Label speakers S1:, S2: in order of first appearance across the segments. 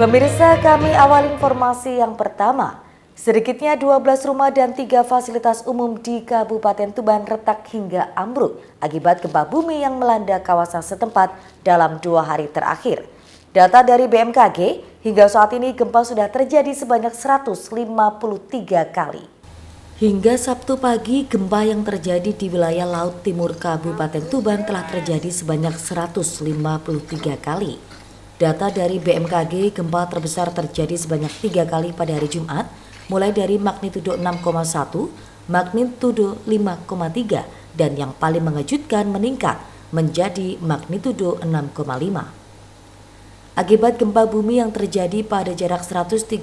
S1: Pemirsa, kami awal informasi yang pertama. Sedikitnya 12 rumah dan 3 fasilitas umum di Kabupaten Tuban retak hingga ambruk akibat gempa bumi yang melanda kawasan setempat dalam 2 hari terakhir. Data dari BMKG, hingga saat ini gempa sudah terjadi sebanyak 153 kali. Hingga Sabtu pagi, gempa yang terjadi di wilayah Laut Timur Kabupaten Tuban telah terjadi sebanyak 153 kali. Data dari BMKG, gempa terbesar terjadi sebanyak 3 kali pada hari Jumat, mulai dari magnitudo 6,1, magnitudo 5,3, dan yang paling mengejutkan meningkat menjadi magnitudo 6,5. Akibat gempa bumi yang terjadi pada jarak 132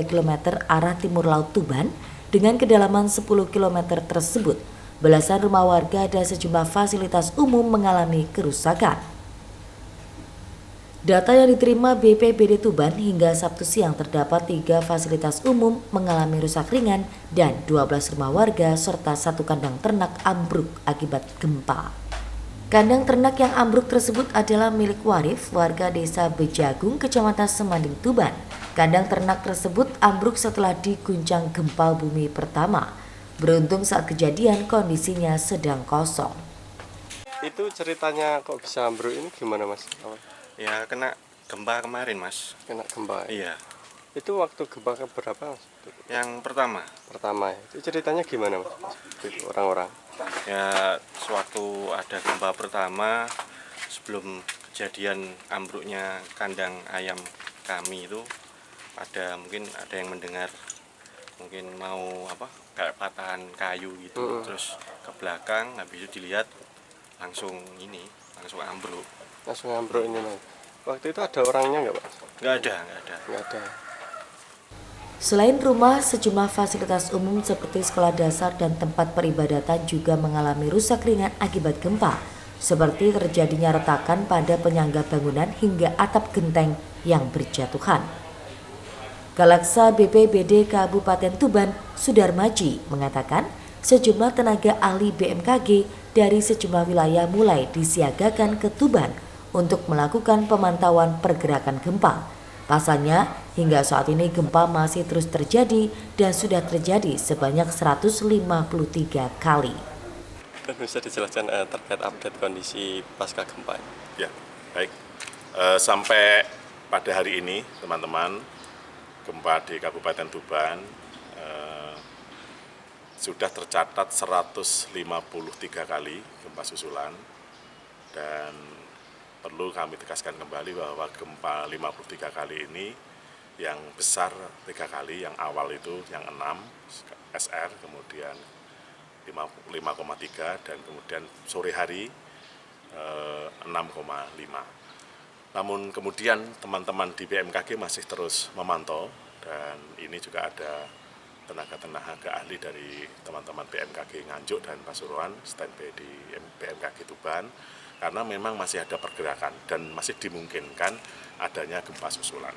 S1: km arah timur Laut Tuban dengan kedalaman 10 km tersebut, belasan rumah warga dan sejumlah fasilitas umum mengalami kerusakan. Data yang diterima BPBD Tuban hingga Sabtu siang terdapat 3 fasilitas umum mengalami rusak ringan dan 12 rumah warga serta 1 kandang ternak ambruk akibat gempa. Kandang ternak yang ambruk tersebut adalah milik Warif, warga desa Bejagung, Kecamatan Semanding, Tuban. Kandang ternak tersebut ambruk setelah diguncang gempa bumi pertama. Beruntung saat kejadian kondisinya sedang kosong.
S2: Itu ceritanya kok bisa ambruk ini gimana, Mas?
S3: Ya kena gempa kemarin, Mas.
S2: Kena gempa.
S3: Iya.
S2: Itu waktu gempa berapa, Mas?
S3: Yang pertama.
S2: Pertama. Itu ceritanya gimana, Mas? Orang-orang.
S3: Ya sewaktu ada gempa pertama, sebelum kejadian ambruknya kandang ayam kami itu mungkin ada yang mendengar mungkin mau kayak patahan kayu gitu, terus ke belakang, habis itu dilihat langsung ambruk.
S2: Langsung ambruk ini, Mas. Waktu itu ada orangnya nggak, Pak?
S3: Nggak ada.
S1: Selain rumah, sejumlah fasilitas umum seperti sekolah dasar dan tempat peribadatan juga mengalami rusak ringan akibat gempa, seperti terjadinya retakan pada penyangga bangunan hingga atap genteng yang berjatuhan. Kalaksa BPBD Kabupaten Tuban, Sudarmaji, mengatakan sejumlah tenaga ahli BMKG dari sejumlah wilayah mulai disiagakan ke Tuban untuk melakukan pemantauan pergerakan gempa. Pasalnya, hingga saat ini gempa masih terus terjadi dan sudah terjadi sebanyak 153 kali.
S2: Bisa dijelaskan terkait update kondisi pasca gempa?
S4: Ya, baik. Sampai pada hari ini, teman-teman, gempa di Kabupaten Tuban sudah tercatat 153 kali gempa susulan, dan perlu kami tegaskan kembali bahwa gempa 53 kali ini yang besar 3 kali, yang awal itu yang 6 SR, kemudian 5,3, dan kemudian sore hari 6,5. Namun kemudian teman-teman di BMKG masih terus memantau, dan ini juga ada tenaga ahli dari teman-teman BMKG Nganjuk dan Pasuruan standby di BMKG Tuban, karena memang masih ada pergerakan dan masih dimungkinkan adanya gempa susulan.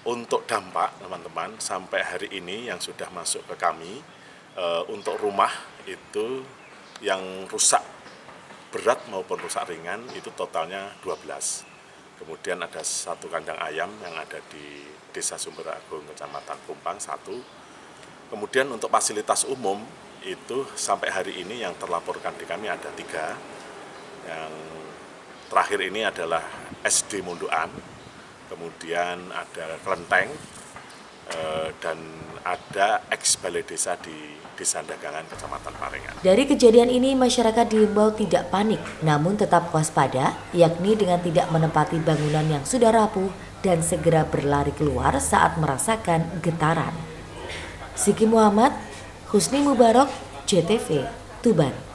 S4: Untuk dampak, teman-teman, sampai hari ini yang sudah masuk ke kami, untuk rumah itu yang rusak berat maupun rusak ringan itu totalnya 12. Kemudian ada 1 kandang ayam yang ada di Desa Sumber Agung, Kecamatan Kumpang, 1. Kemudian untuk fasilitas umum itu sampai hari ini yang terlaporkan di kami ada 3. Yang terakhir ini adalah SD Munduan, kemudian ada Kelenteng, dan ada ex balai desa di Desa Dagangan, Kecamatan Parengan.
S1: Dari kejadian ini, masyarakat diimbau tidak panik, namun tetap waspada, yakni dengan tidak menempati bangunan yang sudah rapuh dan segera berlari keluar saat merasakan getaran. Siki Muhammad, Husni Mubarak, JTV, Tuban.